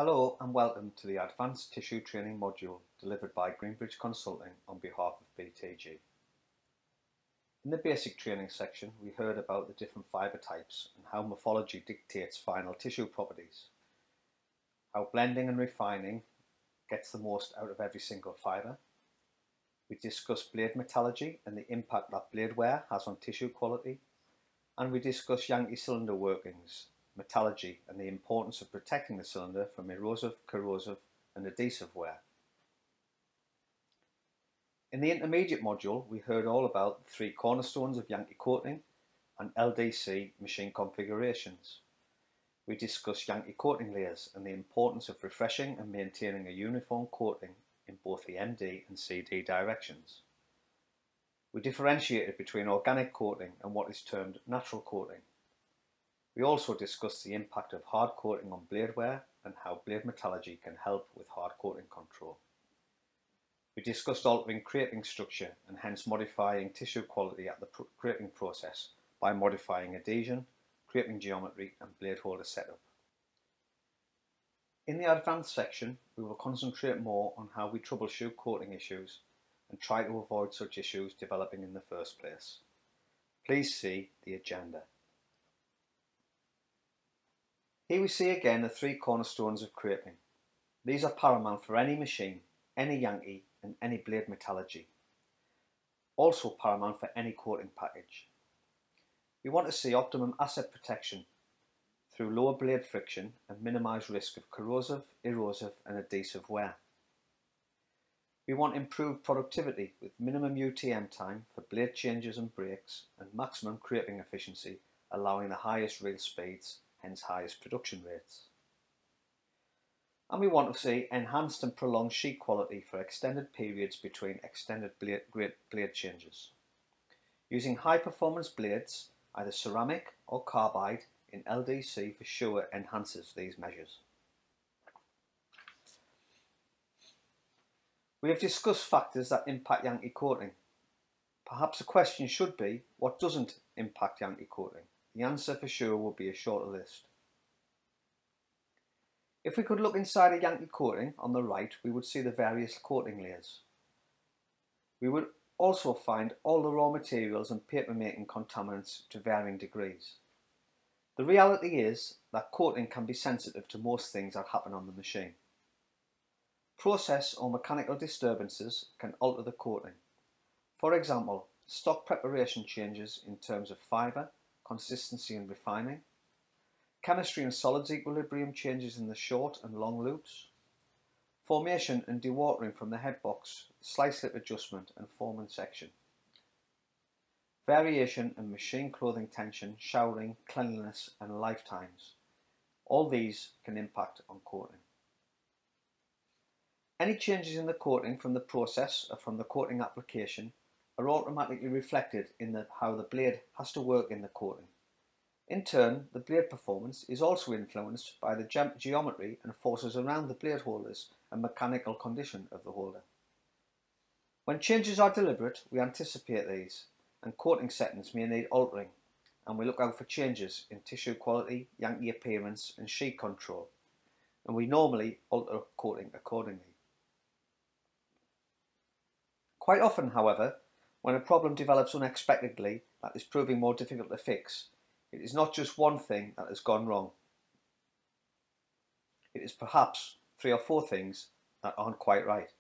Hello and welcome to the Advanced Tissue Training module delivered by Greenbridge Consulting on behalf of BTG. In the basic training section, we heard about the different fibre types and how morphology dictates final tissue properties, how blending and refining gets the most out of every single fibre. We discussed blade metallurgy and the impact that blade wear has on tissue quality, and we discussed Yankee cylinder workings, metallurgy and the importance of protecting the cylinder from erosive, corrosive and adhesive wear. In the intermediate module, we heard all about the three cornerstones of Yankee coating and LDC machine configurations. We discussed Yankee coating layers and the importance of refreshing and maintaining a uniform coating in both the MD and CD directions. We differentiated between organic coating and what is termed natural coating. We also discussed the impact of hard coating on blade wear and how blade metallurgy can help with hard coating control. We discussed altering creping structure and hence modifying tissue quality at the creping process by modifying adhesion, creping geometry and blade holder setup. In the advanced section, we will concentrate more on how we troubleshoot coating issues and try to avoid such issues developing in the first place. Please see the agenda. Here we see again the three cornerstones of creping. These are paramount for any machine, any Yankee and any blade metallurgy. Also paramount for any coating package. We want to see optimum asset protection through lower blade friction and minimise risk of corrosive, erosive and adhesive wear. We want improved productivity with minimum UTM time for blade changes and breaks and maximum creping efficiency, allowing the highest real speeds, hence highest production rates. And we want to see enhanced and prolonged sheet quality for extended periods between extended blade changes. Using high performance blades, either ceramic or carbide in LDC for sure enhances these measures. We have discussed factors that impact Yankee coating. Perhaps a question should be, what doesn't impact Yankee coating? The answer for sure would be a shorter list. If we could look inside a Yankee coating on the right, we would see the various coating layers. We would also find all the raw materials and paper making contaminants to varying degrees. The reality is that coating can be sensitive to most things that happen on the machine. Process or mechanical disturbances can alter the coating. For example, stock preparation changes in terms of fibre, consistency and refining, chemistry and solids equilibrium changes in the short and long loops, formation and dewatering from the headbox, slice lip adjustment and form and section, variation in machine clothing tension, showering, cleanliness and lifetimes. All these can impact on coating. Any changes in the coating from the process or from the coating application are automatically reflected in how the blade has to work in the coating. In turn, the blade performance is also influenced by the geometry and forces around the blade holders and mechanical condition of the holder. When changes are deliberate, we anticipate these, and coating settings may need altering, and we look out for changes in tissue quality, Yankee appearance and sheet control, and we normally alter coating accordingly. Quite often, however, when a problem develops unexpectedly that is proving more difficult to fix, it is not just one thing that has gone wrong. It is perhaps 3 or 4 things that aren't quite right.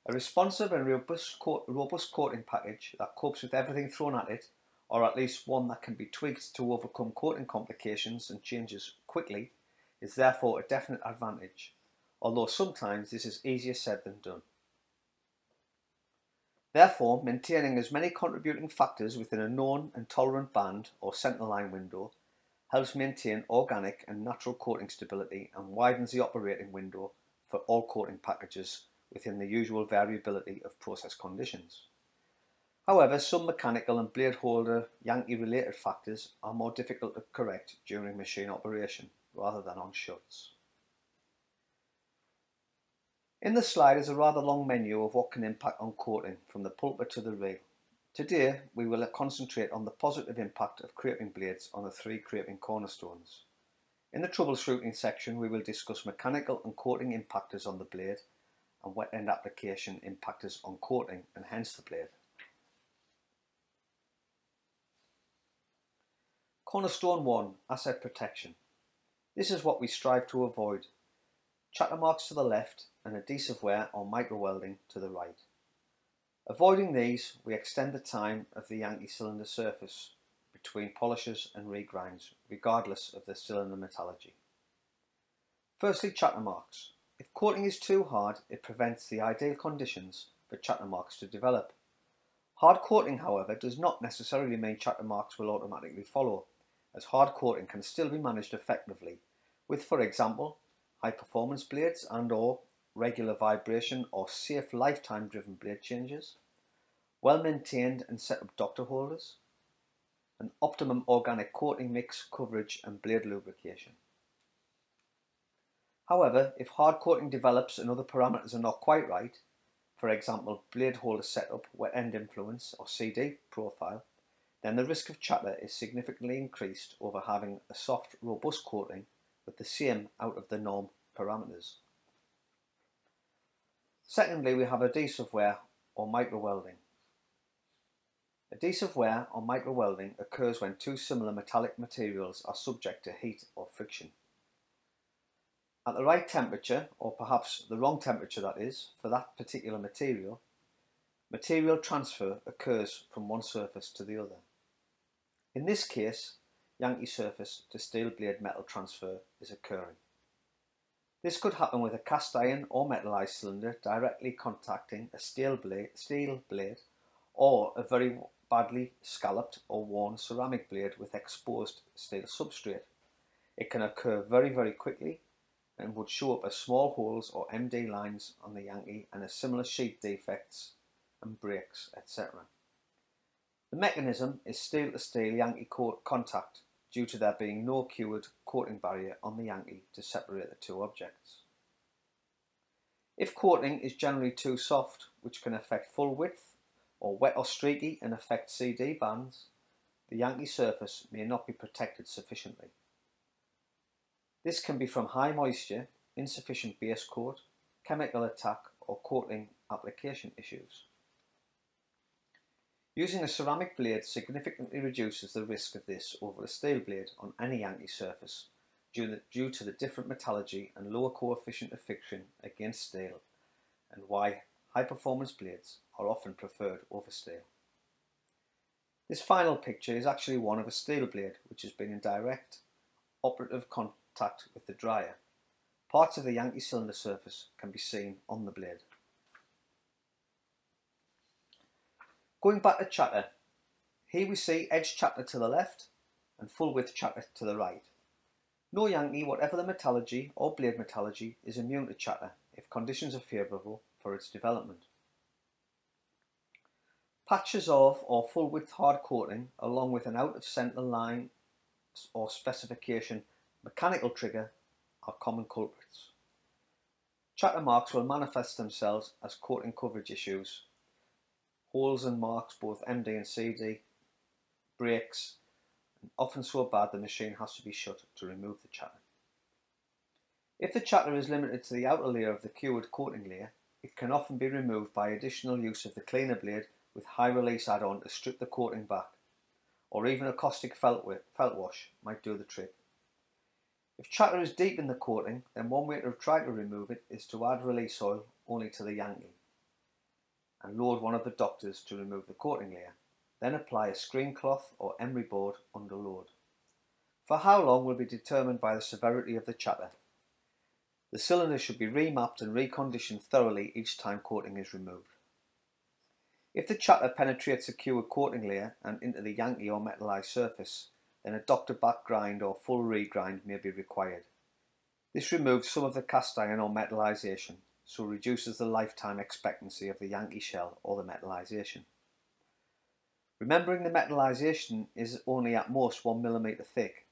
A responsive and robust coating package that copes with everything thrown at it, or at least one that can be tweaked to overcome coating complications and changes quickly, is therefore a definite advantage, although sometimes this is easier said than done. Therefore, maintaining as many contributing factors within a known and tolerant band or centerline window helps maintain organic and natural coating stability and widens the operating window for all coating packages within the usual variability of process conditions. However, some mechanical and blade holder Yankee related factors are more difficult to correct during machine operation rather than on shuts. In the slide is a rather long menu of what can impact on coating from the pulpit to the reel. Today we will concentrate on the positive impact of creping blades on the 3 creping cornerstones. In the troubleshooting section, we will discuss mechanical and coating impactors on the blade and wet end application impactors on coating and hence the blade. Cornerstone 1, Asset Protection. This is what we strive to avoid. Chatter marks to the left and adhesive wear or micro welding to the right. Avoiding these, we extend the time of the Yankee cylinder surface between polishes and regrinds, regardless of the cylinder metallurgy. Firstly, chatter marks. If coating is too hard, it prevents the ideal conditions for chatter marks to develop. Hard coating, however, does not necessarily mean chatter marks will automatically follow, as hard coating can still be managed effectively with, for example, high performance blades and/or regular vibration or safe lifetime driven blade changes, well maintained and set up doctor holders, an optimum organic coating mix, coverage and blade lubrication. However, if hard coating develops and other parameters are not quite right, for example blade holder setup, wet end influence or CD profile, then the risk of chatter is significantly increased over having a soft, robust coating with the same out of the norm parameters. Secondly, we have adhesive wear or micro welding. Adhesive wear or micro welding occurs when two similar metallic materials are subject to heat or friction. At the right temperature, or perhaps the wrong temperature that is, for that particular material, material transfer occurs from one surface to the other. In this case, Yankee surface to steel blade metal transfer is occurring. This could happen with a cast iron or metallized cylinder directly contacting a steel blade or a very badly scalloped or worn ceramic blade with exposed steel substrate. It can occur very quickly and would show up as small holes or MD lines on the Yankee and as similar sheet defects and breaks, etc. The mechanism is steel to steel Yankee contact due to there being no cured coating barrier on the Yankee to separate the two objects. If coating is generally too soft, which can affect full width, or wet or streaky and affect CD bands, the Yankee surface may not be protected sufficiently. This can be from high moisture, insufficient base coat, chemical attack or coating application issues. Using a ceramic blade significantly reduces the risk of this over a steel blade on any Yankee surface due to the different metallurgy and lower coefficient of friction against steel, and why high performance blades are often preferred over steel. This final picture is actually one of a steel blade which has been in direct operative contact with the dryer. Parts of the Yankee cylinder surface can be seen on the blade. Going back to chatter, here we see edge chatter to the left and full width chatter to the right. No Yankee, whatever the metallurgy or blade metallurgy, is immune to chatter if conditions are favourable for its development. Patches of or full width hard coating along with an out of centre line or specification mechanical trigger are common culprits. Chatter marks will manifest themselves as coating coverage issues, holes and marks both MD and CD, breaks, and often so bad the machine has to be shut to remove the chatter. If the chatter is limited to the outer layer of the cured coating layer, it can often be removed by additional use of the cleaner blade with high release add-on to strip the coating back, or even a caustic felt wash might do the trick. If chatter is deep in the coating, then one way to try to remove it is to add release oil only to the Yankee and load one of the doctors to remove the coating layer. Then apply a screen cloth or emery board under load. For how long will be determined by the severity of the chatter. The cylinder should be remapped and reconditioned thoroughly each time coating is removed. If the chatter penetrates the cured coating layer and into the Yankee or metallized surface, then a doctor back grind or full regrind may be required. This removes some of the cast iron or metallization, so reduces the lifetime expectancy of the Yankee shell or the metallization. Remembering the metallization is only at most 1 mm thick,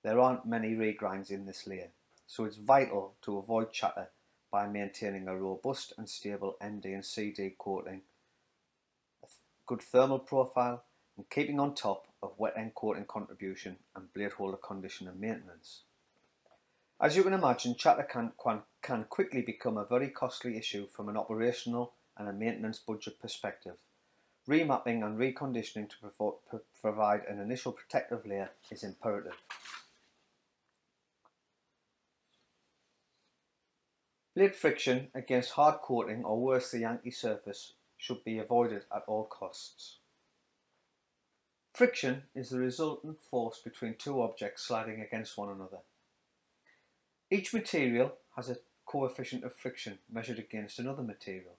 there aren't many regrinds in this layer, so it's vital to avoid chatter by maintaining a robust and stable MD and CD coating, a good thermal profile, and keeping on top of wet end coating contribution and blade holder condition and maintenance. As you can imagine, chatter can quickly become a very costly issue from an operational and a maintenance budget perspective. Remapping and reconditioning to provide an initial protective layer is imperative. Blade friction against hard coating or worse the Yankee surface should be avoided at all costs. Friction is the resultant force between two objects sliding against one another. Each material has a coefficient of friction measured against another material.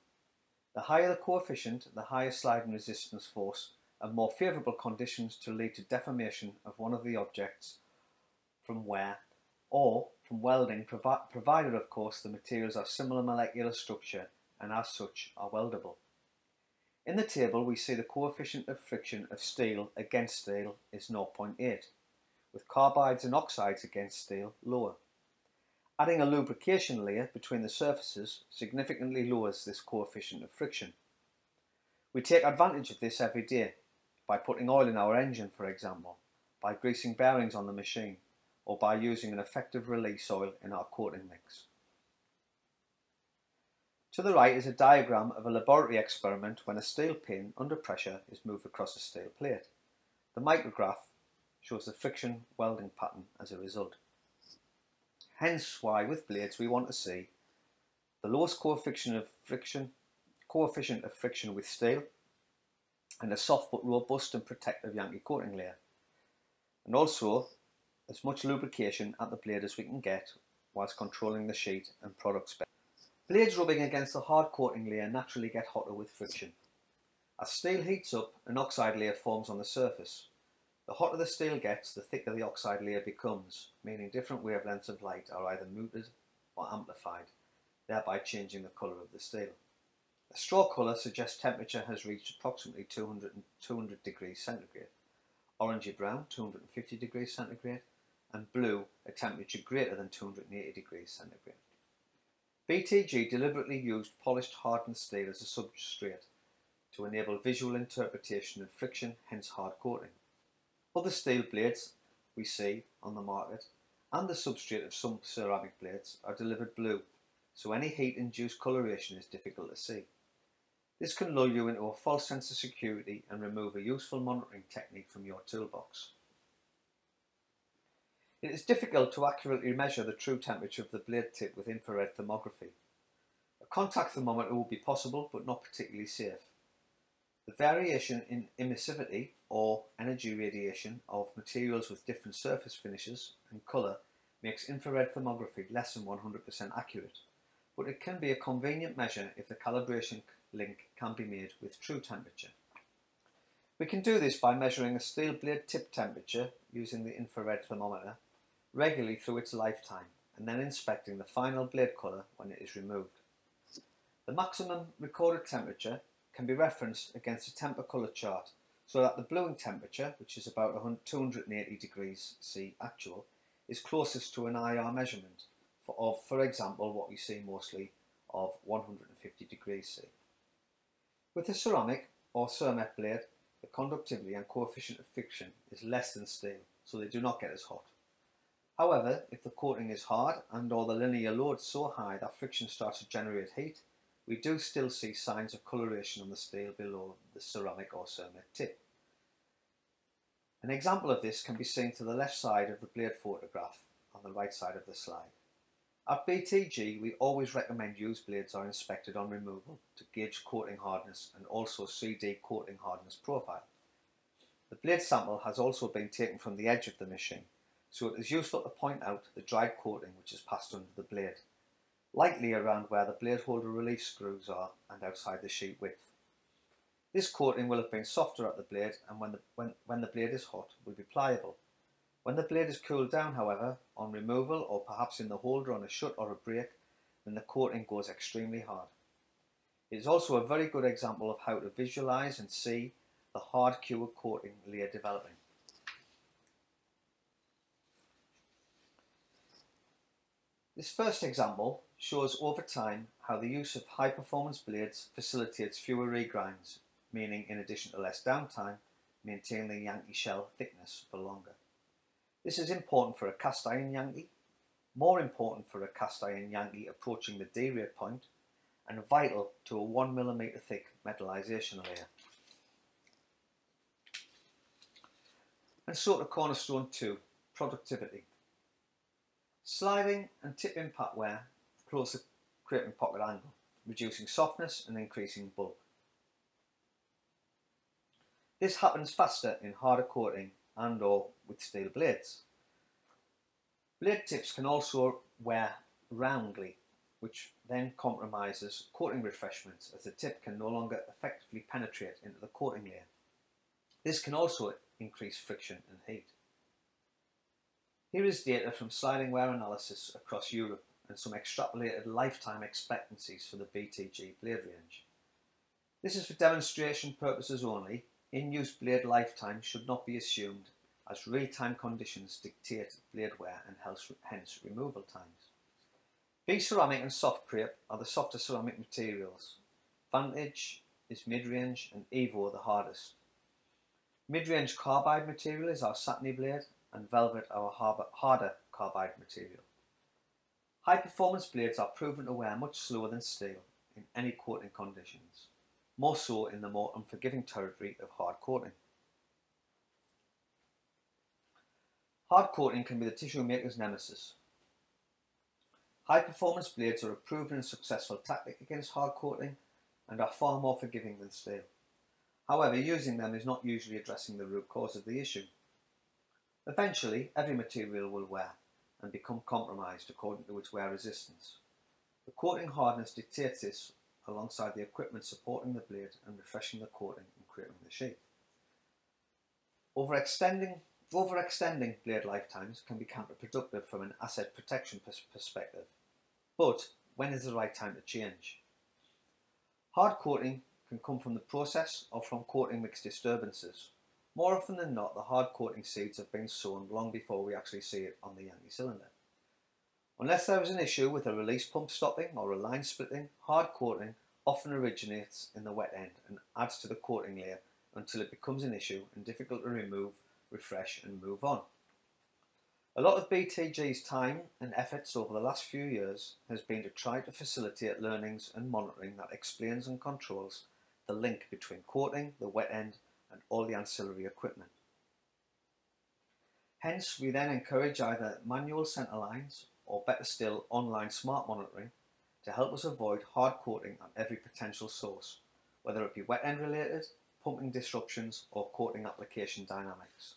The higher the coefficient, the higher sliding resistance force and more favourable conditions to lead to deformation of one of the objects from wear or from welding, provided of course the materials are similar molecular structure and as such are weldable. In the table we see the coefficient of friction of steel against steel is 0.8, with carbides and oxides against steel lower. Adding a lubrication layer between the surfaces significantly lowers this coefficient of friction. We take advantage of this every day by putting oil in our engine, for example, by greasing bearings on the machine, or by using an effective release oil in our coating mix. To the right is a diagram of a laboratory experiment when a steel pin under pressure is moved across a steel plate. The micrograph shows the friction welding pattern as a result. Hence why with blades we want to see the lowest coefficient of friction with steel and a soft but robust and protective Yankee coating layer, and also as much lubrication at the blade as we can get whilst controlling the sheet and product spec. Blades rubbing against the hard coating layer naturally get hotter with friction. As steel heats up, an oxide layer forms on the surface. The hotter the steel gets, the thicker the oxide layer becomes, meaning different wavelengths of light are either muted or amplified, thereby changing the colour of the steel. A straw colour suggests temperature has reached approximately 200 degrees centigrade, orangey brown 250 degrees centigrade, and blue a temperature greater than 280 degrees centigrade. BTG deliberately used polished hardened steel as a substrate to enable visual interpretation of friction, hence hard coating. Other steel blades we see on the market and the substrate of some ceramic blades are delivered blue, so any heat-induced coloration is difficult to see. This can lull you into a false sense of security and remove a useful monitoring technique from your toolbox. It is difficult to accurately measure the true temperature of the blade tip with infrared thermography. A contact thermometer would be possible but not particularly safe. The variation in emissivity or energy radiation of materials with different surface finishes and colour makes infrared thermography less than 100% accurate, but it can be a convenient measure if the calibration link can be made with true temperature. We can do this by measuring a steel blade tip temperature using the infrared thermometer regularly through its lifetime and then inspecting the final blade colour when it is removed. The maximum recorded temperature can be referenced against a temper colour chart so that the bluing temperature, which is about 280 degrees C actual, is closest to an IR measurement of, for example, what we see mostly of 150 degrees C. With a ceramic or cermet blade, the conductivity and coefficient of friction is less than steel, so they do not get as hot. However, if the coating is hard and or the linear load so high that friction starts to generate heat, we do still see signs of coloration on the steel below the ceramic or cermet tip. An example of this can be seen to the left side of the blade photograph on the right side of the slide. At BTG, we always recommend used blades are inspected on removal to gauge coating hardness and also CD coating hardness profile. The blade sample has also been taken from the edge of the machine, so it is useful to point out the dried coating which is passed under the blade, likely around where the blade holder relief screws are and outside the sheet width. This coating will have been softer at the blade and when the blade is hot will be pliable. When the blade is cooled down, however, on removal or perhaps in the holder on a shut or a break, then the coating goes extremely hard. It is also a very good example of how to visualise and see the hard cured coating layer developing. This first example shows over time how the use of high performance blades facilitates fewer regrinds, meaning in addition to less downtime, maintaining the Yankee shell thickness for longer. This is important for a cast iron Yankee, more important for a cast iron Yankee approaching the D-rate point, and vital to a 1mm thick metallisation layer. And so to cornerstone 2, productivity. Sliding and tip impact wear close the creping pocket angle, reducing softness and increasing bulk. This happens faster in harder coating and or with steel blades. Blade tips can also wear roundly, which then compromises coating refreshments as the tip can no longer effectively penetrate into the coating layer. This can also increase friction and heat. Here is data from sliding wear analysis across Europe and some extrapolated lifetime expectancies for the BTG blade range. This is for demonstration purposes only. In-use blade lifetime should not be assumed, as real-time conditions dictate blade wear and hence removal times. V-ceramic and soft crepe are the softer ceramic materials. Vantage is mid-range and Evo the hardest. Mid-range carbide material is our satiny blade and velvet our harder carbide material. High-performance blades are proven to wear much slower than steel in any coating conditions, more so in the more unforgiving territory of hard coating. Hard coating can be the tissue maker's nemesis. High-performance blades are a proven and successful tactic against hard coating and are far more forgiving than steel. However, using them is not usually addressing the root cause of the issue. Eventually, every material will wear and become compromised according to its wear resistance. The coating hardness dictates this alongside the equipment supporting the blade and refreshing the coating and creating the sheath. Overextending blade lifetimes can be counterproductive from an asset protection perspective, but when is the right time to change? Hard coating can come from the process or from coating mix disturbances. More often than not, the hard coating seeds have been sown long before we actually see it on the Yankee cylinder. Unless there is an issue with a release pump stopping or a line splitting, hard coating often originates in the wet end and adds to the coating layer until it becomes an issue and difficult to remove, refresh and move on. A lot of BTG's time and efforts over the last few years has been to try to facilitate learnings and monitoring that explains and controls the link between coating, the wet end and all the ancillary equipment. Hence, we then encourage either manual centre lines or better still online smart monitoring to help us avoid hard coating at every potential source, whether it be wet end related, pumping disruptions or coating application dynamics.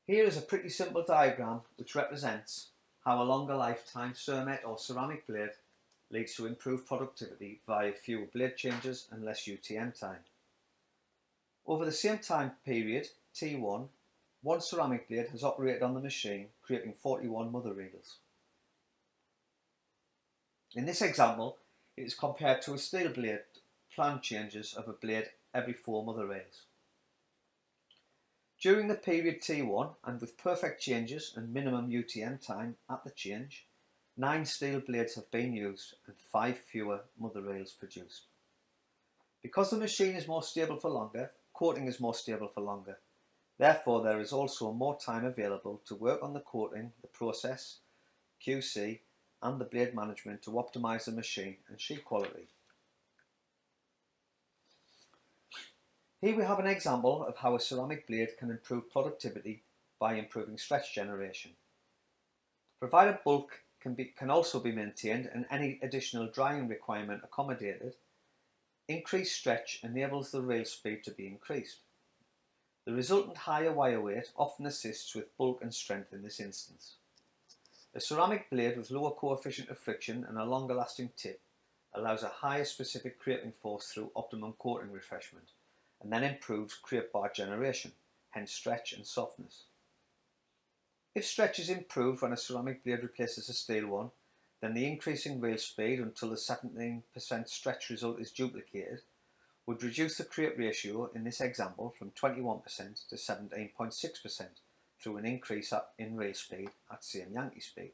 Here is a pretty simple diagram which represents how a longer lifetime cermet or ceramic blade leads to improved productivity via fewer blade changes and less UTM time. Over the same time period, T1, one ceramic blade has operated on the machine, creating 41 mother reels. In this example, it is compared to a steel blade, planned changes of a blade every 4 mother reels. During the period T1, and with perfect changes and minimum UTM time at the change, 9 steel blades have been used and 5 fewer mother reels produced. Because the machine is more stable for longer, coating is more stable for longer. Therefore, there is also more time available to work on the coating, the process, QC, and the blade management to optimise the machine and sheet quality. Here we have an example of how a ceramic blade can improve productivity by improving stretch generation. Provided bulk can also be maintained and any additional drying requirement accommodated, increased stretch enables the reel speed to be increased. The resultant higher wire weight often assists with bulk and strength in this instance. A ceramic blade with lower coefficient of friction and a longer lasting tip allows a higher specific creping force through optimum coating refreshment, and then improves crepe bar generation, hence stretch and softness. If stretch is improved when a ceramic blade replaces a steel one, then the increasing reel speed until the 17% stretch result is duplicated would reduce the crepe ratio in this example from 21% to 17.6% through an increase in reel speed at same Yankee speed.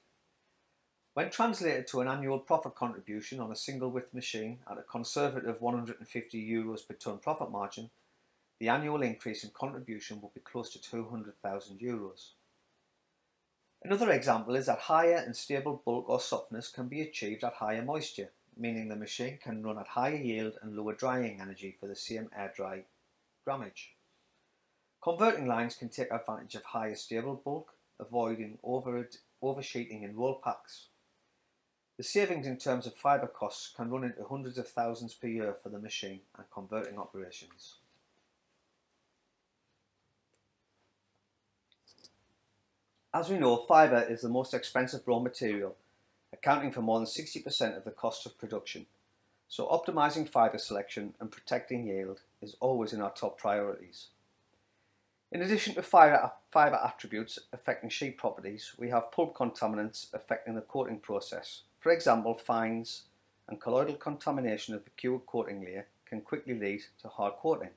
When translated to an annual profit contribution on a single width machine at a conservative €150 per tonne profit margin, the annual increase in contribution would be close to €200,000. Another example is that higher and stable bulk or softness can be achieved at higher moisture, meaning the machine can run at higher yield and lower drying energy for the same air-dry grammage. Converting lines can take advantage of higher stable bulk, avoiding oversheeting in roll packs. The savings in terms of fibre costs can run into hundreds of thousands per year for the machine and converting operations. As we know, fibre is the most expensive raw material, accounting for more than 60% of the cost of production. So optimising fibre selection and protecting yield is always in our top priorities. In addition to fibre attributes affecting sheet properties, we have pulp contaminants affecting the coating process. For example, fines and colloidal contamination of the cured coating layer can quickly lead to hard coating.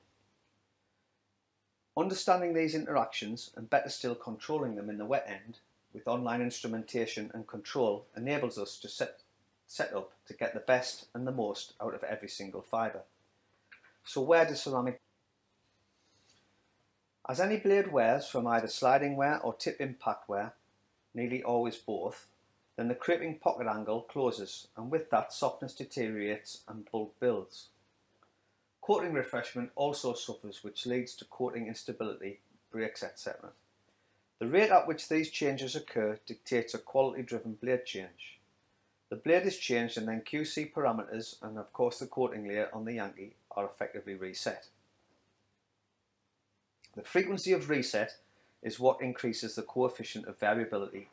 Understanding these interactions, and better still controlling them in the wet end with online instrumentation and control, enables us to set up to get the best and the most out of every single fibre. So where does ceramic? As any blade wears from either sliding wear or tip impact wear, nearly always both, then the creping pocket angle closes, and with that softness deteriorates and bulk builds. Coating refreshment also suffers, which leads to coating instability, breaks, etc. The rate at which these changes occur dictates a quality-driven blade change. The blade is changed and then QC parameters and of course the coating layer on the Yankee are effectively reset. The frequency of reset is what increases the coefficient of variability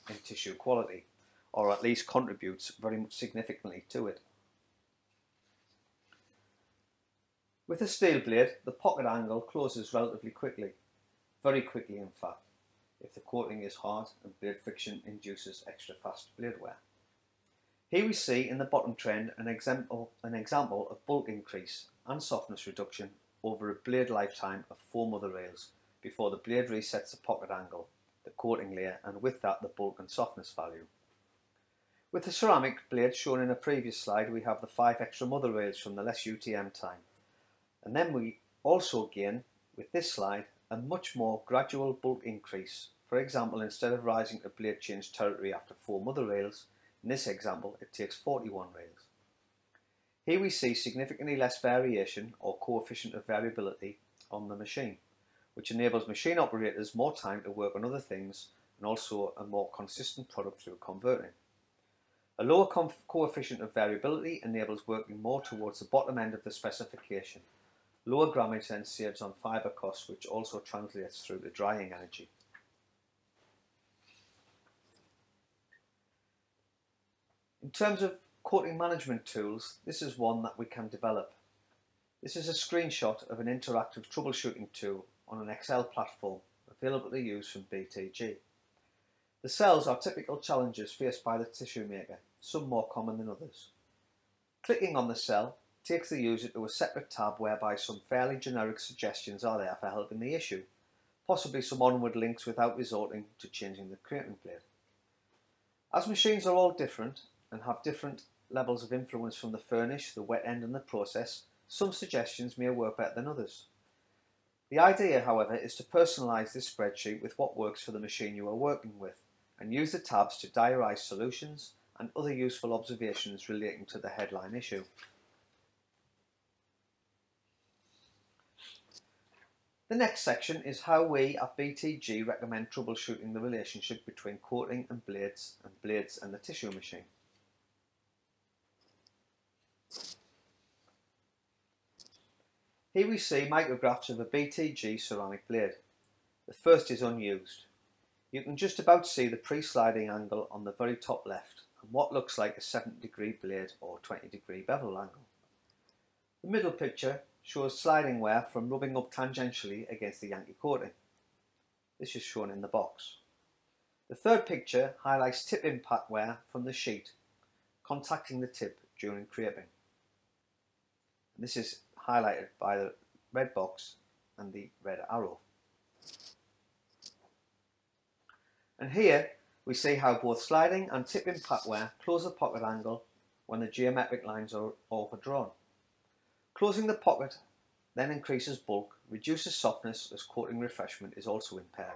in tissue quality, or at least contributes very much significantly to it. With a steel blade, the pocket angle closes relatively quickly, very quickly in fact, if the coating is hard and blade friction induces extra fast blade wear. Here we see in the bottom trend an example of bulk increase and softness reduction over a blade lifetime of 4 mother rails before the blade resets the pocket angle, the coating layer, and with that the bulk and softness value. With the ceramic blade shown in a previous slide, we have the 5 extra mother rails from the less UTM time. And then we also gain, with this slide, a much more gradual bulk increase. For example, instead of rising to blade change territory after 4 mother rails, in this example it takes 41 rails. Here we see significantly less variation or coefficient of variability on the machine, which enables machine operators more time to work on other things and also a more consistent product through converting. A lower coefficient of variability enables working more towards the bottom end of the specification. Lower grammage then saves on fibre costs, which also translates through to drying energy. In terms of coating management tools, this is one that we can develop. This is a screenshot of an interactive troubleshooting tool on an Excel platform available to use from BTG. The cells are typical challenges faced by the tissue maker, some more common than others. Clicking on the cell takes the user to a separate tab whereby some fairly generic suggestions are there for helping the issue, possibly some onward links without resorting to changing the creping blade. As machines are all different and have different levels of influence from the furnish, the wet end and the process, some suggestions may work better than others. The idea, however, is to personalise this spreadsheet with what works for the machine you are working with, and use the tabs to diarise solutions and other useful observations relating to the headline issue. The next section is how we at BTG recommend troubleshooting the relationship between coating and blades and the tissue machine. Here we see micrographs of a BTG ceramic blade. The first is unused. You can just about see the pre-sliding angle on the very top left and what looks like a 70-degree blade or 20-degree bevel angle. The middle picture shows sliding wear from rubbing up tangentially against the Yankee coating. This is shown in the box. The third picture highlights tip impact wear from the sheet contacting the tip during creping. This is highlighted by the red box and the red arrow. And here we see how both sliding and tip impact wear close the pocket angle when the geometric lines are overdrawn. Closing the pocket then increases bulk, reduces softness as coating refreshment is also impaired.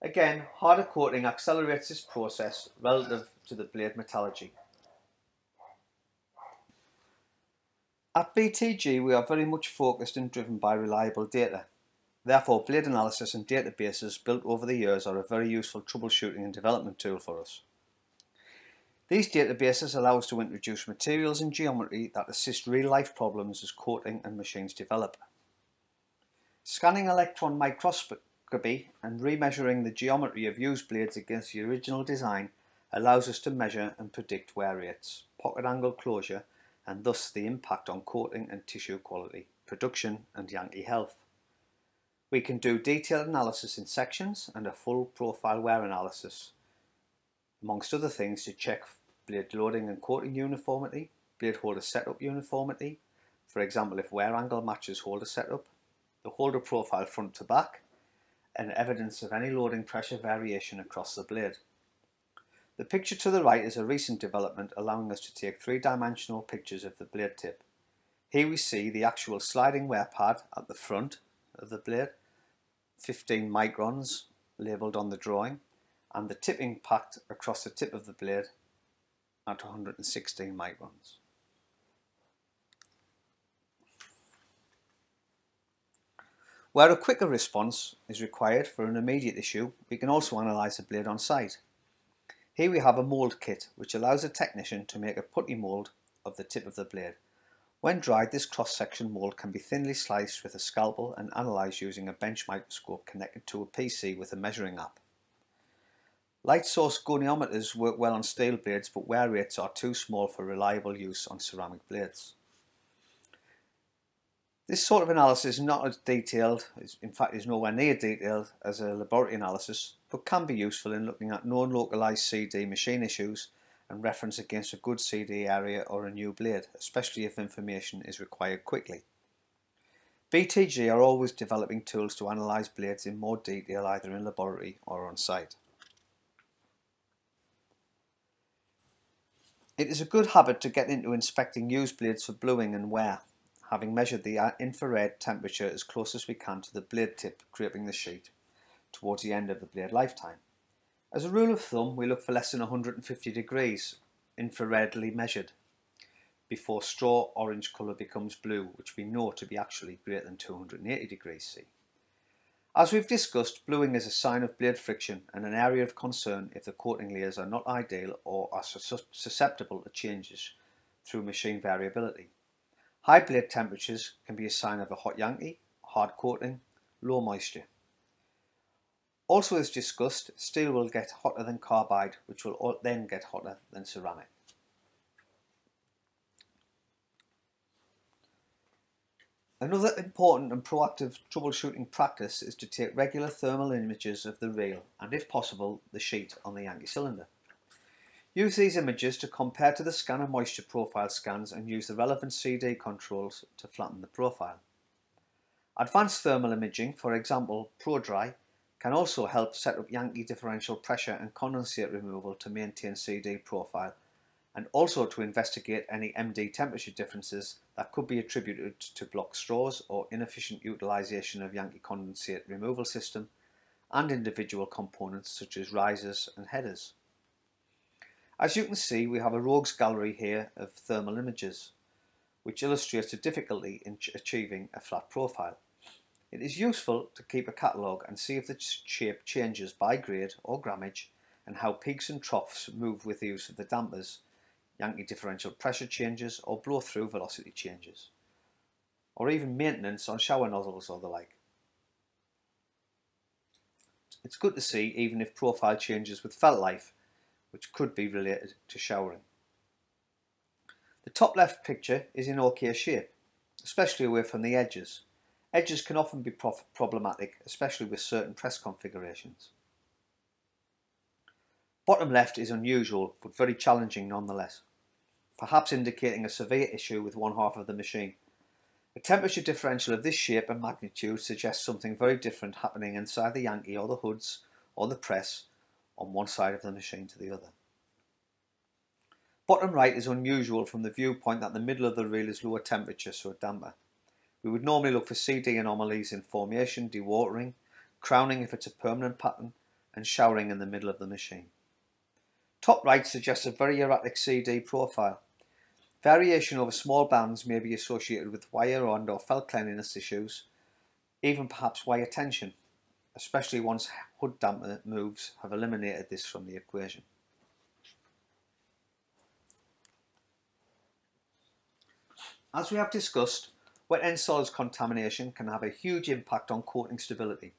Again, harder coating accelerates this process relative to the blade metallurgy. At BTG, we are very much focused and driven by reliable data. Therefore, blade analysis and databases built over the years are a very useful troubleshooting and development tool for us. These databases allow us to introduce materials and geometry that assist real-life problems as coating and machines develop. Scanning electron microscopy and remeasuring the geometry of used blades against the original design allows us to measure and predict wear rates, pocket angle closure, and thus the impact on coating and tissue quality, production and Yankee health. We can do detailed analysis in sections and a full profile wear analysis, amongst other things, to check blade loading and coating uniformity, blade holder setup uniformity, for example if wear angle matches holder setup, the holder profile front to back, and evidence of any loading pressure variation across the blade. The picture to the right is a recent development allowing us to take three-dimensional pictures of the blade tip. Here we see the actual sliding wear pad at the front of the blade, 15 microns labelled on the drawing, and the tip impact across the tip of the blade at 116 microns. Where a quicker response is required for an immediate issue, we can also analyse the blade on site. Here we have a mould kit which allows a technician to make a putty mould of the tip of the blade. When dried, this cross-section mould can be thinly sliced with a scalpel and analysed using a bench microscope connected to a PC with a measuring app. Light source goniometers work well on steel blades, but wear rates are too small for reliable use on ceramic blades. This sort of analysis is not as detailed, in fact is nowhere near detailed as a laboratory analysis, but can be useful in looking at known localised CD machine issues and reference against a good CD area or a new blade, especially if information is required quickly. BTG are always developing tools to analyse blades in more detail either in laboratory or on site. It is a good habit to get into inspecting used blades for bluing and wear, having measured the infrared temperature as close as we can to the blade tip scraping the sheet towards the end of the blade lifetime. As a rule of thumb, we look for less than 150 degrees infraredly measured before straw orange colour becomes blue, which we know to be actually greater than 280 degrees C. As we've discussed, bluing is a sign of blade friction and an area of concern if the coating layers are not ideal or are susceptible to changes through machine variability. High blade temperatures can be a sign of a hot Yankee, hard coating, low moisture. Also as discussed, steel will get hotter than carbide, which will then get hotter than ceramic. Another important and proactive troubleshooting practice is to take regular thermal images of the reel and, if possible, the sheet on the Yankee cylinder. Use these images to compare to the scanner moisture profile scans and use the relevant CD controls to flatten the profile. Advanced thermal imaging, for example ProDry, can also help set up Yankee differential pressure and condensate removal to maintain CD profile, and also to investigate any MD temperature differences that could be attributed to blocked straws or inefficient utilisation of Yankee condensate removal system and individual components such as risers and headers. As you can see, we have a rogues gallery here of thermal images, which illustrates the difficulty in achieving a flat profile. It is useful to keep a catalogue and see if the shape changes by grade or grammage and how peaks and troughs move with the use of the dampers, Yankee differential pressure changes or blow-through velocity changes, or even maintenance on shower nozzles or the like. It's good to see even if profile changes with felt life, which could be related to showering. The top left picture is in OK shape, especially away from the edges. Edges can often be problematic, especially with certain press configurations. Bottom left is unusual, but very challenging nonetheless, perhaps indicating a severe issue with one half of the machine. A temperature differential of this shape and magnitude suggests something very different happening inside the Yankee or the hoods or the press on one side of the machine to the other. Bottom right is unusual from the viewpoint that the middle of the reel is lower temperature, so a damper. We would normally look for CD anomalies in formation, dewatering, crowning if it's a permanent pattern, and showering in the middle of the machine. Top right suggests a very erratic CD profile. Variation over small bands may be associated with wire or felt cleanliness issues, even perhaps wire tension, especially once hood damper moves have eliminated this from the equation. As we have discussed, wet end solids contamination can have a huge impact on coating stability.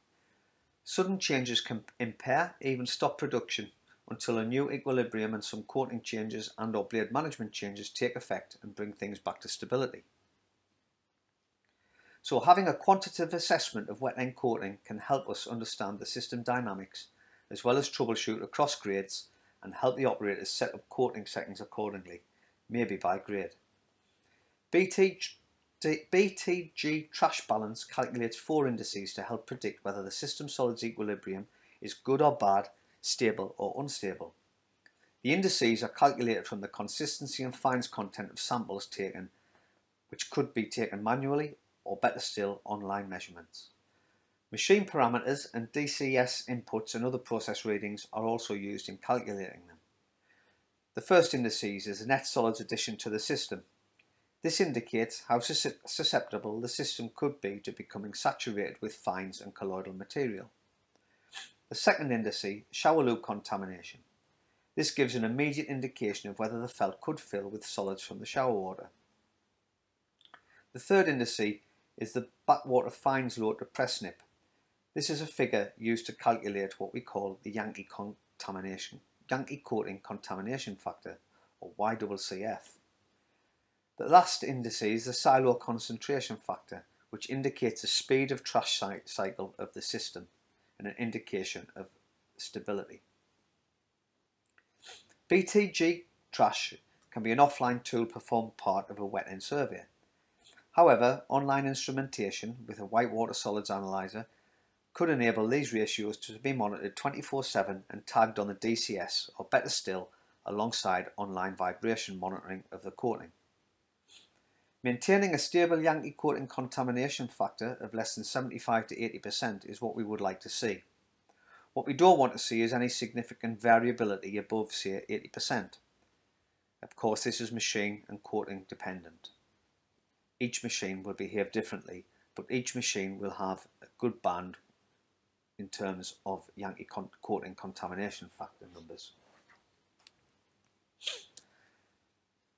Sudden changes can impair, even stop production, until a new equilibrium and some coating changes and/or blade management changes take effect and bring things back to stability. So having a quantitative assessment of wet end coating can help us understand the system dynamics, as well as troubleshoot across grades and help the operators set up coating settings accordingly, maybe by grade. BTG trash balance calculates 4 indices to help predict whether the system solids equilibrium is good or bad, stable or unstable. The indices are calculated from the consistency and fines content of samples taken, which could be taken manually or better still online measurements. Machine parameters and DCS inputs and other process readings are also used in calculating them. The first indices is the net solids addition to the system. This indicates how susceptible the system could be to becoming saturated with fines and colloidal material. The second indice, shower loop contamination. This gives an immediate indication of whether the felt could fill with solids from the shower water. The third indice is the backwater fines load to press snip. This is a figure used to calculate what we call the Yankee coating contamination factor, or YCCF. The last indice is the silo concentration factor, which indicates the speed of trash cycle of the system and an indication of stability. BTG trash can be an offline tool performed part of a wet end survey. However, online instrumentation with a whitewater solids analyzer could enable these ratios to be monitored 24/7 and tagged on the DCS, or better still, alongside online vibration monitoring of the coating. Maintaining a stable Yankee coating contamination factor of less than 75 to 80% is what we would like to see. What we don't want to see is any significant variability above, say, 80%. Of course, this is machine and coating dependent. Each machine will behave differently, but each machine will have a good band in terms of Yankee coating contamination factor numbers.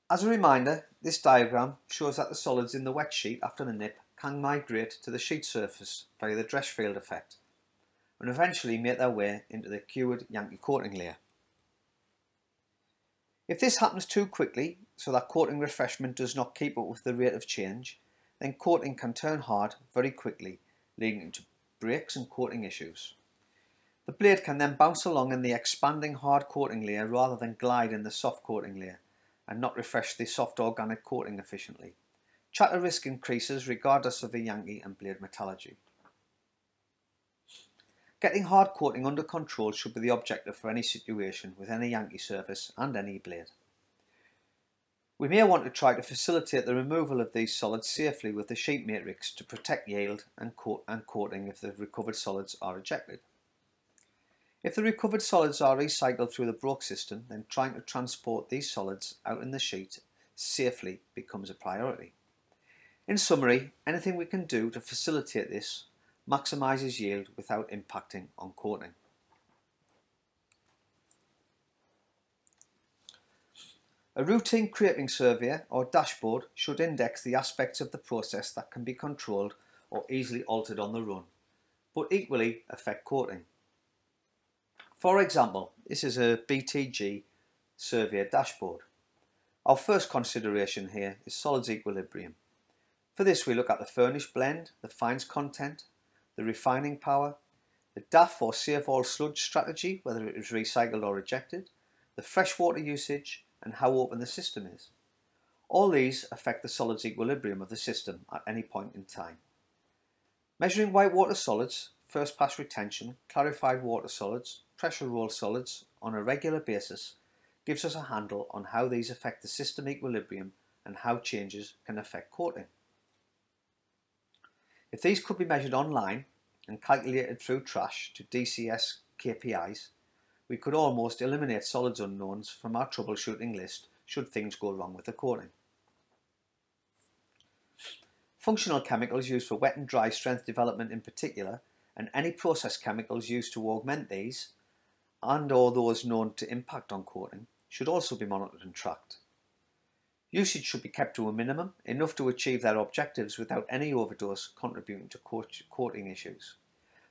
As a reminder, this diagram shows that the solids in the wet sheet after the nip can migrate to the sheet surface via the Dreshfield effect and eventually make their way into the cured Yankee coating layer. If this happens too quickly, so that coating refreshment does not keep up with the rate of change, then coating can turn hard very quickly, leading to breaks and coating issues. The blade can then bounce along in the expanding hard coating layer rather than glide in the soft coating layer, and not refresh the soft organic coating efficiently. Chatter risk increases regardless of the Yankee and blade metallurgy. Getting hard coating under control should be the objective for any situation with any Yankee surface and any blade. We may want to try to facilitate the removal of these solids safely with the sheet matrix to protect yield and coating if the recovered solids are ejected. If the recovered solids are recycled through the broke system, then trying to transport these solids out in the sheet safely becomes a priority. In summary, anything we can do to facilitate this maximises yield without impacting on coating. A routine creping surveyor or dashboard should index the aspects of the process that can be controlled or easily altered on the run, but equally affect coating. For example, this is a BTG surveyor dashboard. Our first consideration here is solids equilibrium. For this we look at the furnished blend, the fines content, the refining power, the DAF or save all sludge strategy, whether it is recycled or rejected, the freshwater usage, and how open the system is. All these affect the solids equilibrium of the system at any point in time. Measuring whitewater solids, first pass retention, clarified water solids, pressure roll solids on a regular basis gives us a handle on how these affect the system equilibrium and how changes can affect coating. If these could be measured online and calculated through trash to DCS KPIs, we could almost eliminate solids unknowns from our troubleshooting list should things go wrong with the coating. Functional chemicals used for wet and dry strength development in particular, and any process chemicals used to augment these, and or those known to impact on coating, should also be monitored and tracked. Usage should be kept to a minimum, enough to achieve their objectives without any overdose contributing to coating issues.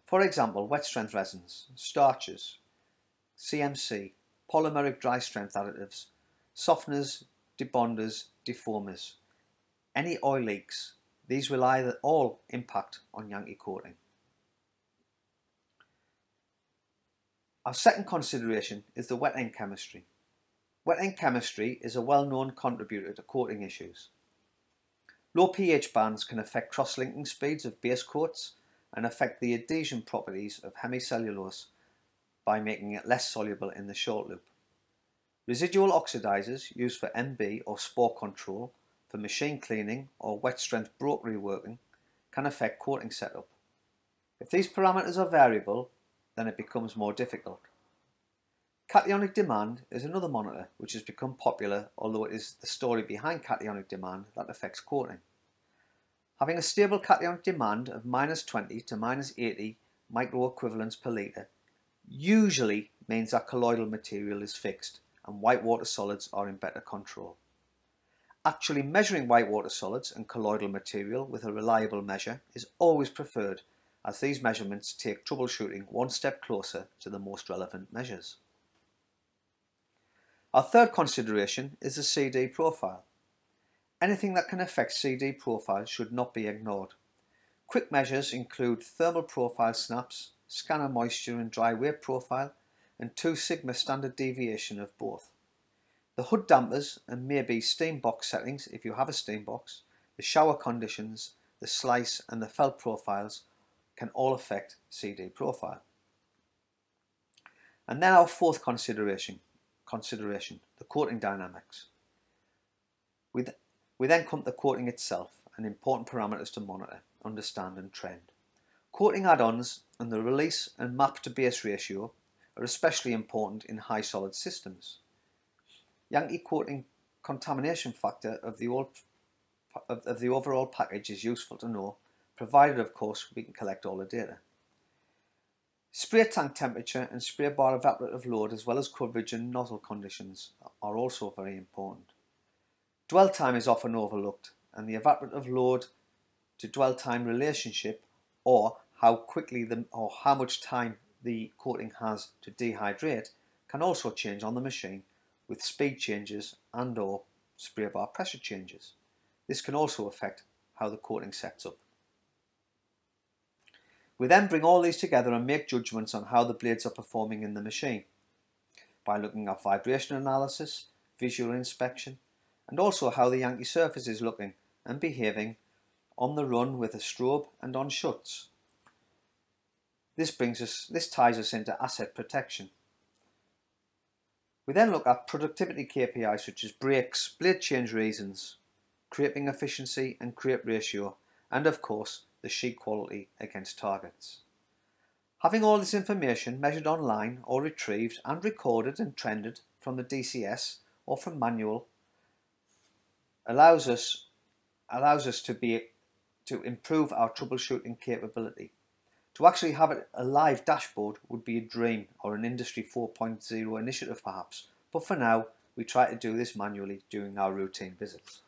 For example, wet strength resins, starches, CMC, polymeric dry strength additives, softeners, debonders, defoamers. Any oil leaks, these will either all impact on Yankee coating. Our second consideration is the wet end chemistry. Wet end chemistry is a well-known contributor to coating issues. Low pH bands can affect cross-linking speeds of base coats and affect the adhesion properties of hemicellulose by making it less soluble in the short loop. Residual oxidizers used for MB or spore control, for machine cleaning or wet strength broke reworking can affect coating setup. If these parameters are variable, then it becomes more difficult. Cationic demand is another monitor which has become popular, although it is the story behind cationic demand that affects coating. Having a stable cationic demand of -20 to -80 microequivalents per litre usually means that colloidal material is fixed and whitewater solids are in better control. Actually measuring whitewater solids and colloidal material with a reliable measure is always preferred, as these measurements take troubleshooting one step closer to the most relevant measures. Our third consideration is the CD profile. Anything that can affect CD profile should not be ignored. Quick measures include thermal profile snaps, scanner moisture and dry weight profile, and 2 sigma standard deviation of both. The hood dampers and maybe steam box settings if you have a steam box, the shower conditions, the slice and the felt profiles can all affect CD profile. And then our fourth consideration, the coating dynamics. We then come to the coating itself and important parameters to monitor, understand and trend. Coating add-ons and the release and map to base ratio are especially important in high solid systems. Yankee coating contamination factor of the overall package is useful to know, provided of course we can collect all the data. Spray tank temperature and spray bar evaporative load as well as coverage and nozzle conditions are also very important. Dwell time is often overlooked, and the evaporative load to dwell time relationship, or how much time the coating has to dehydrate, can also change on the machine with speed changes and or spray bar pressure changes. This can also affect how the coating sets up. We then bring all these together and make judgments on how the blades are performing in the machine by looking at vibration analysis, visual inspection, and also how the Yankee surface is looking and behaving on the run with a strobe and on shuts. This ties us into asset protection. We then look at productivity KPIs such as brakes, blade change reasons, creping efficiency and crepe ratio, and of course the sheet quality against targets. Having all this information measured online or retrieved and recorded and trended from the DCS or from manual allows us to improve our troubleshooting capability. To actually have a live dashboard would be a dream, or an Industry 4.0 initiative perhaps, but for now we try to do this manually during our routine visits.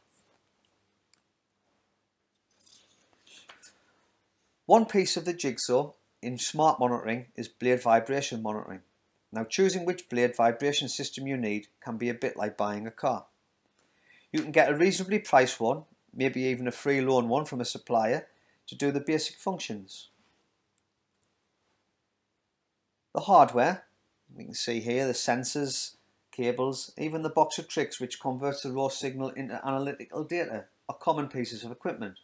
One piece of the jigsaw in smart monitoring is blade vibration monitoring. Now, choosing which blade vibration system you need can be a bit like buying a car. You can get a reasonably priced one, maybe even a free loan one from a supplier, to do the basic functions. The hardware, we can see here the sensors, cables, even the box of tricks which converts the raw signal into analytical data are common pieces of equipment.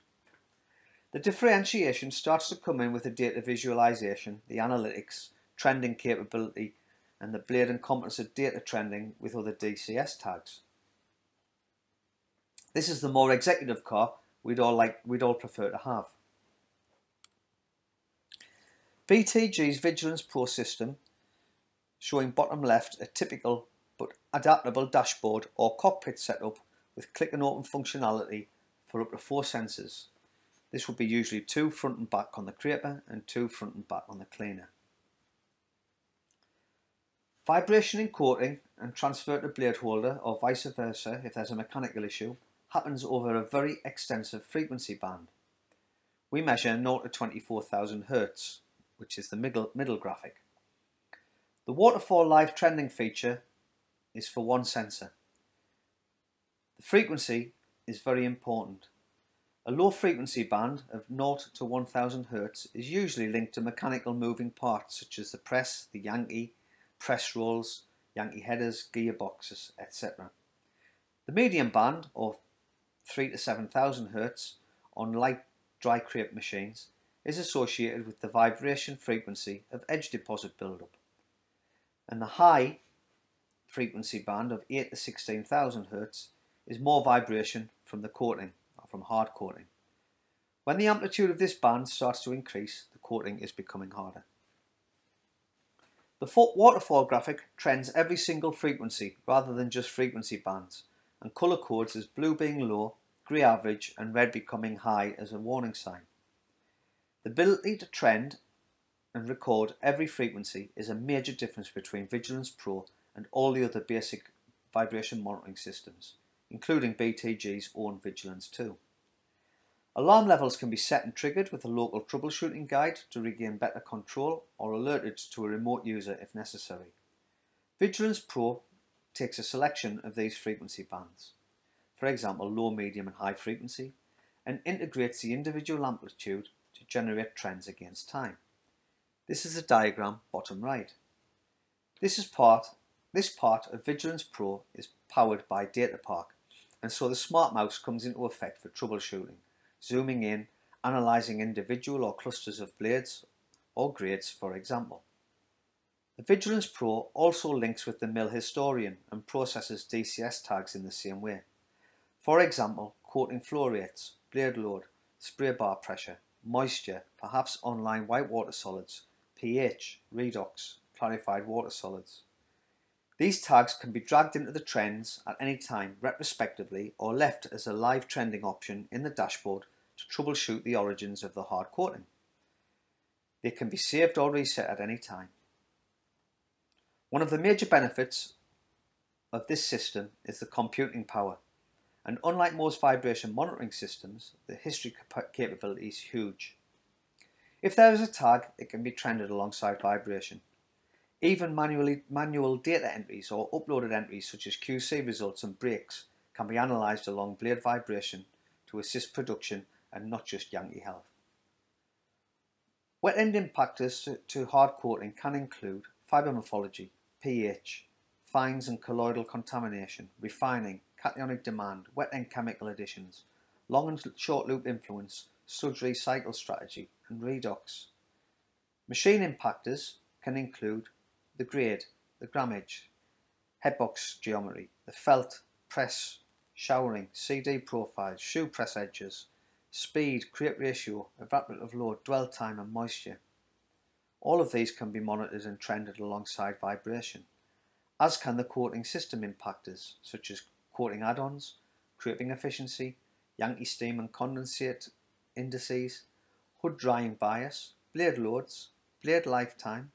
The differentiation starts to come in with the data visualization, the analytics, trending capability, and the blade and composite data trending with other DCS tags. This is the more executive car we'd all prefer to have. BTG's Vigilance Pro system, showing bottom left a typical but adaptable dashboard or cockpit setup with click and open functionality for up to 4 sensors. This would be usually 2 front and back on the creeper and 2 front and back on the cleaner. Vibration in coating and transfer to blade holder or vice versa if there's a mechanical issue happens over a very extensive frequency band. We measure 0 to 24,000 Hz, which is the middle graphic. The waterfall live trending feature is for 1 sensor. The frequency is very important. A low frequency band of 0 to 1000 Hz is usually linked to mechanical moving parts such as the press, the Yankee, press rolls, Yankee headers, gearboxes, etc. The medium band, or 3 to 7000 Hz, on light dry crepe machines is associated with the vibration frequency of edge deposit buildup. And the high frequency band of 8 to 16,000 Hz is more vibration from the coating, or from hard coating. When the amplitude of this band starts to increase, the coating is becoming harder. The waterfall graphic trends every single frequency rather than just frequency bands, and colour codes as blue being low, grey average and red becoming high as a warning sign. The ability to trend and record every frequency is a major difference between Vigilance Pro and all the other basic vibration monitoring systems, including BTG's own Vigilance 2. Alarm levels can be set and triggered with a local troubleshooting guide to regain better control, or alerted to a remote user if necessary. Vigilance Pro takes a selection of these frequency bands, for example low, medium and high frequency, and integrates the individual amplitude to generate trends against time. This is the diagram bottom right. This part of Vigilance Pro is powered by DataPark, and so the smart mouse comes into effect for troubleshooting, zooming in, analysing individual or clusters of blades or grades, for example. The Vigilance Pro also links with the mill historian and processes DCS tags in the same way. For example, coating flow rates, blade load, spray bar pressure, moisture, perhaps online white water solids, pH, redox, clarified water solids. These tags can be dragged into the trends at any time retrospectively or left as a live trending option in the dashboard to troubleshoot the origins of the hard coating. They can be saved or reset at any time. One of the major benefits of this system is the computing power, and unlike most vibration monitoring systems, the history capability is huge. If there is a tag, it can be trended alongside vibration. Even manual data entries or uploaded entries such as QC results and breaks can be analysed along blade vibration to assist production and not just Yankee health. Wet end impactors to hard coating can include fibre morphology, pH, fines and colloidal contamination, refining, cationic demand, wet end chemical additions, long and short loop influence, sludge recycle strategy and redox. Machine impactors can include the grade, the grammage, headbox geometry, the felt, press, showering, CD profiles, shoe press edges, speed, crepe ratio, evaporative load, dwell time and moisture. All of these can be monitored and trended alongside vibration, as can the coating system impactors such as coating add-ons, creping efficiency, Yankee steam and condensate indices, hood drying bias, blade loads, blade lifetime,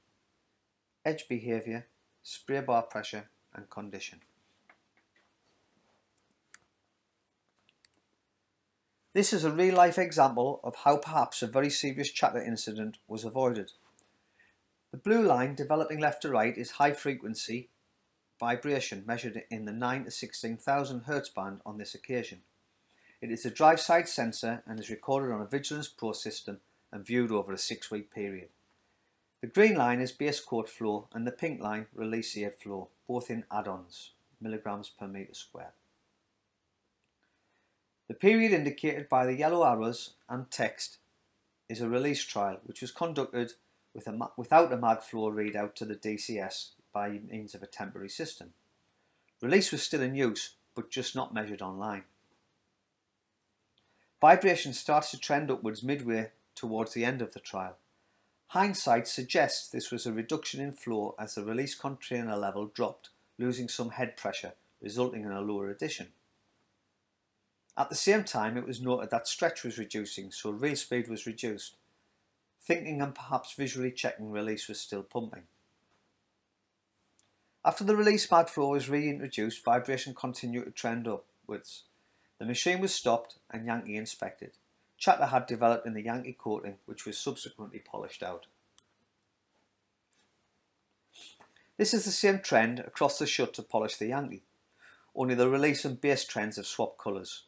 edge behaviour, spray bar pressure and condition. This is a real-life example of how perhaps a very serious chatter incident was avoided. The blue line developing left to right is high frequency vibration measured in the 9 to 16,000 Hz band on this occasion. It is a drive side sensor and is recorded on a Vigilance Pro system and viewed over a 6-week period. The green line is base coat flow and the pink line release aid flow, both in add-ons, milligrams per metre squared. The period indicated by the yellow arrows and text is a release trial which was conducted without a mag flow readout to the DCS by means of a temporary system. Release was still in use but just not measured online. Vibration starts to trend upwards midway towards the end of the trial. Hindsight suggests this was a reduction in flow as the release container level dropped, losing some head pressure, resulting in a lower addition. At the same time, it was noted that stretch was reducing, so reel speed was reduced. Thinking and perhaps visually checking release was still pumping. After the release mag flow was reintroduced, vibration continued to trend upwards. The machine was stopped and Yankee inspected. Chatter had developed in the Yankee coating, which was subsequently polished out. This is the same trend across the shut to polish the Yankee, only the release and base trends have swapped colours,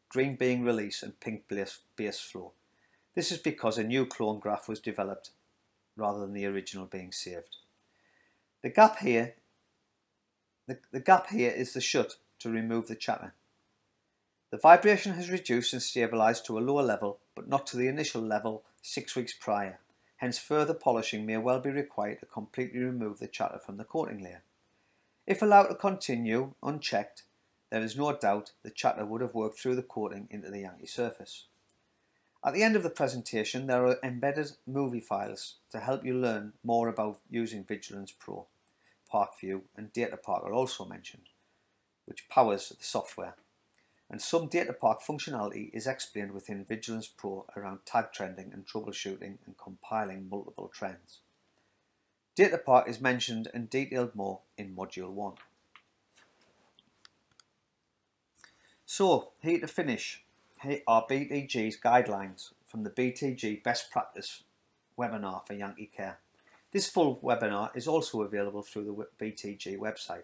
green being release and pink base flow. This is because a new clone graph was developed rather than the original being saved. The gap here is the shut to remove the chatter. The vibration has reduced and stabilised to a lower level, but not to the initial level 6 weeks prior. Hence further polishing may well be required to completely remove the chatter from the coating layer. If allowed to continue unchecked, there is no doubt the chatter would have worked through the coating into the Yankee surface. At the end of the presentation, there are embedded movie files to help you learn more about using Vigilance Pro. ParkView and DataPark are also mentioned, which powers the software. And some DataPark functionality is explained within Vigilance Pro around tag trending and troubleshooting and compiling multiple trends. DataPark is mentioned and detailed more in Module 1. So, here to finish, here are BTG's guidelines from the BTG Best Practice webinar for Yankee Care. This full webinar is also available through the BTG website.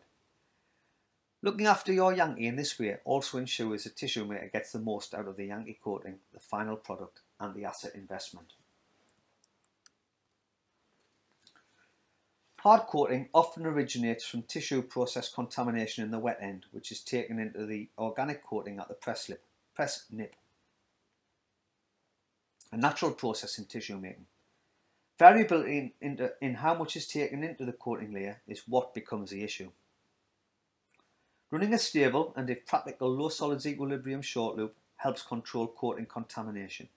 Looking after your Yankee in this way also ensures the tissue maker gets the most out of the Yankee coating, the final product and the asset investment. Hard coating often originates from tissue process contamination in the wet end, which is taken into the organic coating at the press nip, a natural process in tissue making. Variability in how much is taken into the coating layer is what becomes the issue. Running a stable and, if practical, low solids equilibrium short loop helps control coating contamination.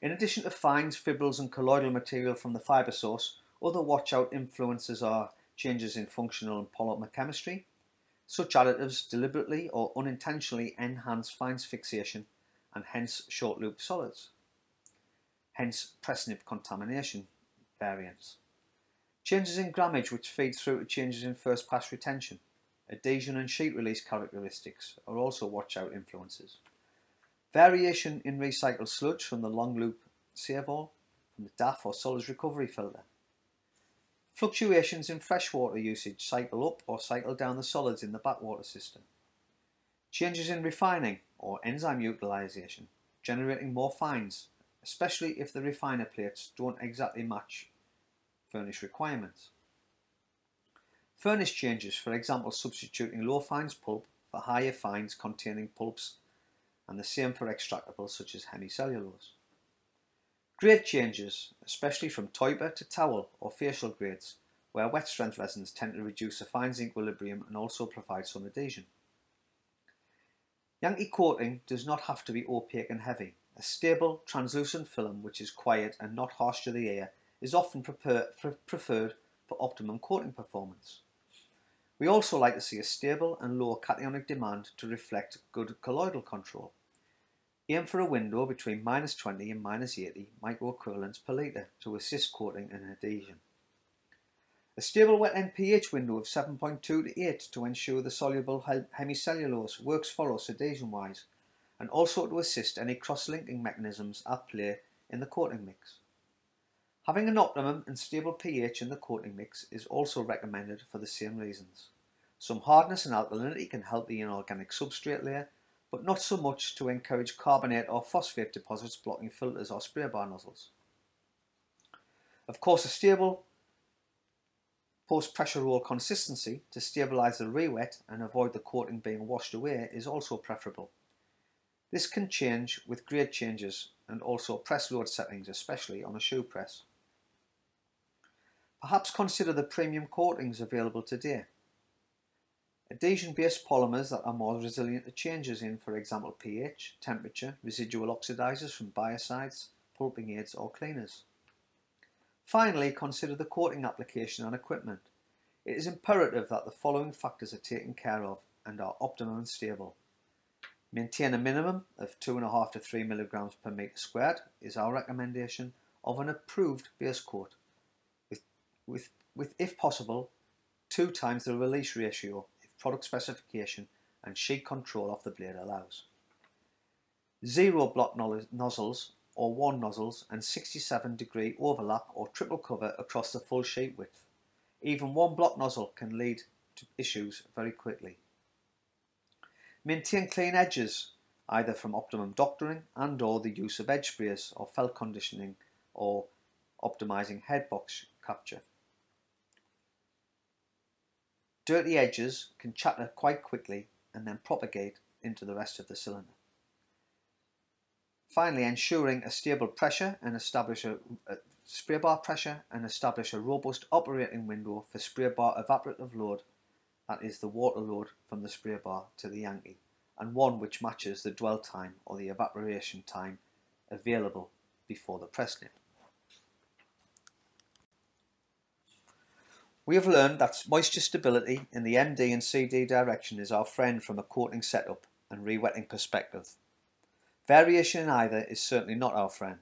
In addition to fines, fibrils and colloidal material from the fibre source, other watch-out influences are changes in functional and polymer chemistry. Such additives deliberately or unintentionally enhance fines fixation and hence short loop solids. Hence press nip contamination variants. Changes in grammage which feed through to changes in first pass retention. Adhesion and sheet release characteristics are also watch-out influences. Variation in recycled sludge from the long loop save-all, from the DAF or solids recovery filter. Fluctuations in freshwater usage cycle up or cycle down the solids in the backwater system. Changes in refining or enzyme utilisation, generating more fines, especially if the refiner plates don't exactly match furnace requirements. Furnace changes, for example substituting low fines pulp for higher fines containing pulps, and the same for extractables such as hemicellulose. Grade changes, especially from toiper to towel or facial grades, where wet strength resins tend to reduce the fines equilibrium and also provide some adhesion. Yankee coating does not have to be opaque and heavy. A stable, translucent film which is quiet and not harsh to the ear is often preferred for optimum coating performance. We also like to see a stable and low cationic demand to reflect good colloidal control. Aim for a window between -20 and -80 microequivalents per litre to assist coating and adhesion. A stable wet end pH window of 7.2 to 8 to ensure the soluble hemicellulose works for us adhesion-wise, and also to assist any cross-linking mechanisms at play in the coating mix. Having an optimum and stable pH in the coating mix is also recommended for the same reasons. Some hardness and alkalinity can help the inorganic substrate layer, but not so much to encourage carbonate or phosphate deposits blocking filters or spray bar nozzles. Of course, a stable post-pressure roll consistency to stabilise the re-wet and avoid the coating being washed away is also preferable. This can change with grade changes and also press load settings, especially on a shoe press. Perhaps consider the premium coatings available today. Adhesion-based polymers that are more resilient to changes in, for example, pH, temperature, residual oxidizers from biocides, pulping aids or cleaners. Finally, consider the coating application and equipment. It is imperative that the following factors are taken care of and are optimum and stable. Maintain a minimum of 2.5 to 3 milligrams per metre squared is our recommendation of an approved base coat, with if possible 2 times the release ratio if product specification and sheet control of the blade allows. 0 block nozzles or 1 nozzles and 67-degree overlap or triple cover across the full sheet width. Even 1 block nozzle can lead to issues very quickly. Maintain clean edges, either from optimum doctoring and or the use of edge sprays or felt conditioning or optimizing headbox capture. Dirty edges can chatter quite quickly and then propagate into the rest of the cylinder. Finally, ensuring a stable pressure and establish a spray bar pressure and establish a robust operating window for spray bar evaporative load, that is the water load from the spray bar to the Yankee, and one which matches the dwell time or the evaporation time available before the press nip. We have learned that moisture stability in the MD and CD direction is our friend from a coating setup and re-wetting perspective. Variation in either is certainly not our friend.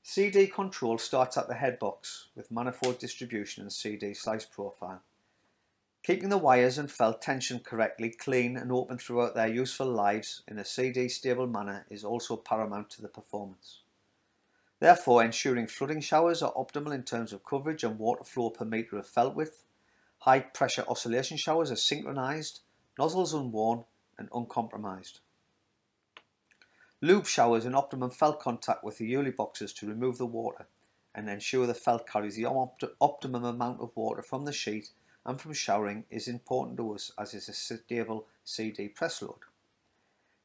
CD control starts at the head box with manifold distribution and CD slice profile. Keeping the wires and felt tensioned correctly, clean and open throughout their useful lives in a CD stable manner is also paramount to the performance. Therefore, ensuring flooding showers are optimal in terms of coverage and water flow per metre of felt width. High pressure oscillation showers are synchronised, nozzles unworn and uncompromised. Lube showers in optimum felt contact with the Uli boxes to remove the water and ensure the felt carries the optimum amount of water from the sheet and from showering is important to us, as is a stable CD press load.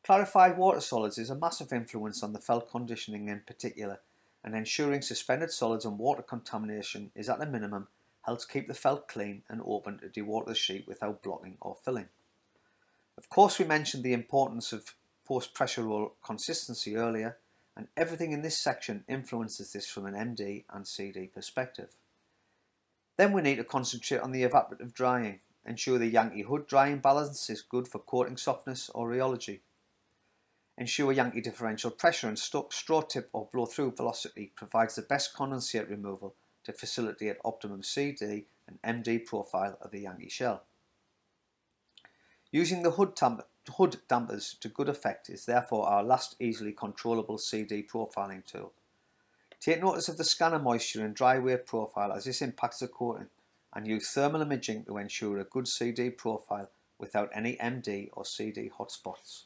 Clarified water solids is a massive influence on the felt conditioning in particular, and ensuring suspended solids and water contamination is at a minimum helps keep the felt clean and open to dewater the sheet without blocking or filling. Of course, we mentioned the importance of post-pressure roll consistency earlier, and everything in this section influences this from an MD and CD perspective. Then we need to concentrate on the evaporative drying. Ensure the Yankee hood drying balance is good for coating softness or rheology. Ensure Yankee differential pressure and straw tip or blow through velocity provides the best condensate removal to facilitate optimum CD and MD profile of the Yankee shell. Using the hood dampers to good effect is therefore our last easily controllable CD profiling tool. Take notice of the scanner moisture and dry weight profile as this impacts the coating, and use thermal imaging to ensure a good CD profile without any MD or CD hotspots.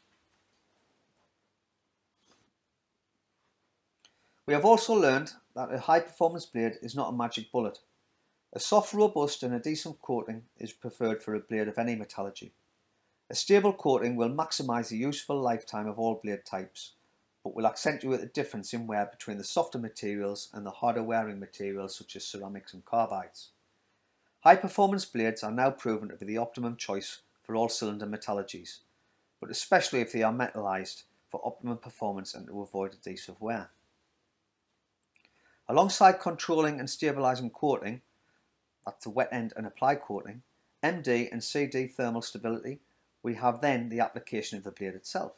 We have also learned that a high performance blade is not a magic bullet. A soft, robust and a decent coating is preferred for a blade of any metallurgy. A stable coating will maximise the useful lifetime of all blade types, but will accentuate the difference in wear between the softer materials and the harder wearing materials such as ceramics and carbides. High performance blades are now proven to be the optimum choice for all cylinder metallurgies, but especially if they are metallised for optimum performance and to avoid adhesive wear. Alongside controlling and stabilising coating, that's the wet end and apply coating, MD and CD thermal stability, we have then the application of the blade itself.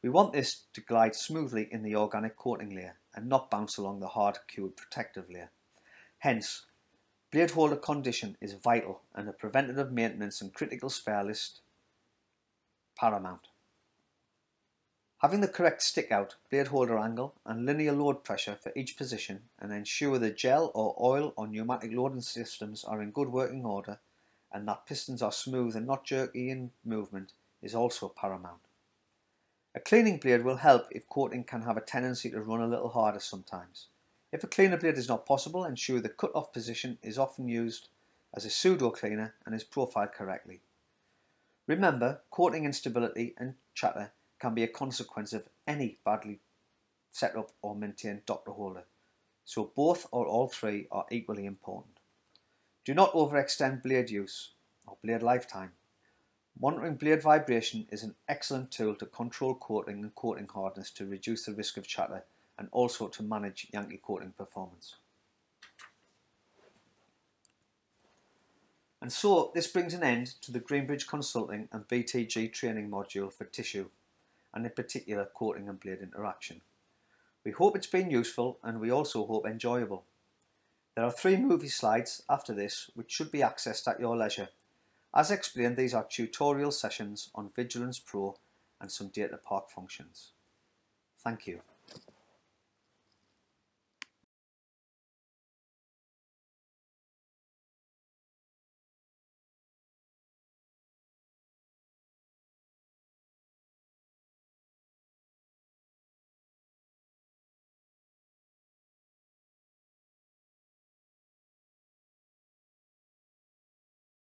We want this to glide smoothly in the organic coating layer and not bounce along the hard cured protective layer. Hence, blade holder condition is vital and a preventative maintenance and critical spare list paramount. Having the correct stick out, blade holder angle and linear load pressure for each position and ensure the gel or oil or pneumatic loading systems are in good working order and that pistons are smooth and not jerky in movement is also paramount. A cleaning blade will help if coating can have a tendency to run a little harder sometimes. If a cleaner blade is not possible, ensure the cut-off position is often used as a pseudo cleaner and is profiled correctly. Remember, coating instability and chatter can be a consequence of any badly set up or maintained doctor holder, so both or all three are equally important. Do not overextend blade use or blade lifetime. Monitoring blade vibration is an excellent tool to control coating and coating hardness to reduce the risk of chatter and also to manage Yankee coating performance. And so this brings an end to the Greenbridge Consulting and BTG training module for tissue, and in particular coating and blade interaction. We hope it's been useful, and we also hope enjoyable. There are 3 movie slides after this which should be accessed at your leisure. As explained, these are tutorial sessions on Vigilance Pro and some data park functions. Thank you.